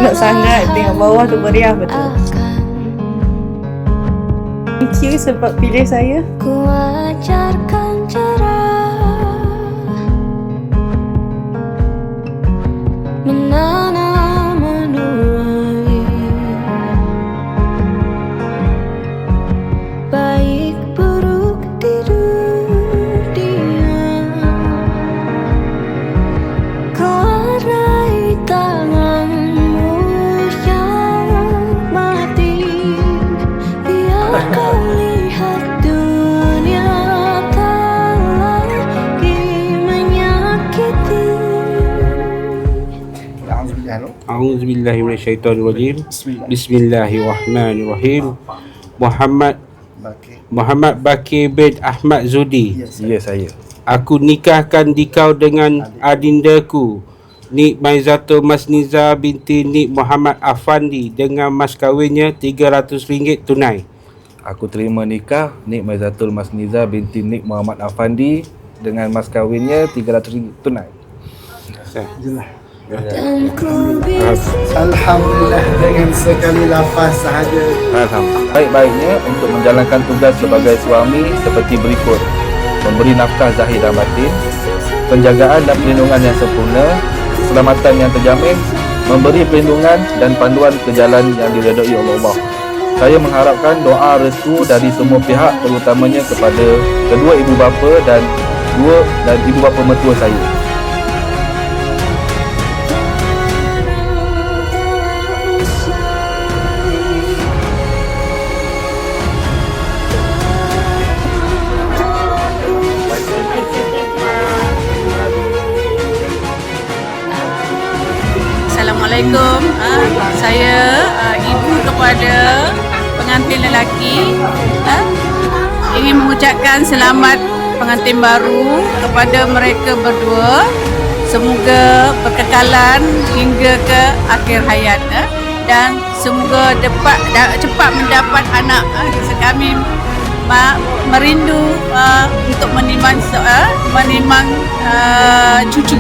seronok sangat. Tengok bawah tu meriah betul. Thank you sebab pilih saya. Ku ajarkan cara menanam menuai, baik buruk di dunia. Kau warnai tanganmu yang mati, biar kau lihat dunia tak lagi menyakiti. A'udzubillahi minasyaitonirrajim. Bismillahirrahmanirrahim. Muhammad Bakir bin Ahmad Zudi. Ya, saya. Aku nikahkan dikau dengan adindaku Nik Maizatul Masniza binti Nik Muhammad Afandi dengan mas kahwinnya RM300 tunai. Aku terima nikah Nik Maizatul Masniza binti Nik Muhammad Afandi dengan mas kahwinnya RM300 tunai. Dan ku bisa Alhamdulillah, dengan sekali lafaz sahaja. Alhamdulillah. Baik-baiknya untuk menjalankan tugas sebagai suami seperti berikut: memberi nafkah zahir dan batin, penjagaan dan perlindungan yang sempurna, keselamatan yang terjamin, memberi perlindungan dan panduan ke jalan yang diredai oleh Allah. Saya mengharapkan doa restu dari semua pihak, terutamanya kepada kedua ibu bapa dan ibu bapa mertua saya. Assalamualaikum. Saya ibu kepada pengantin lelaki. Ingin mengucapkan selamat pengantin baru kepada mereka berdua. Semoga berkekalan hingga ke akhir hayat, dan semoga cepat mendapat anak. Kami merindu untuk menimang cucu.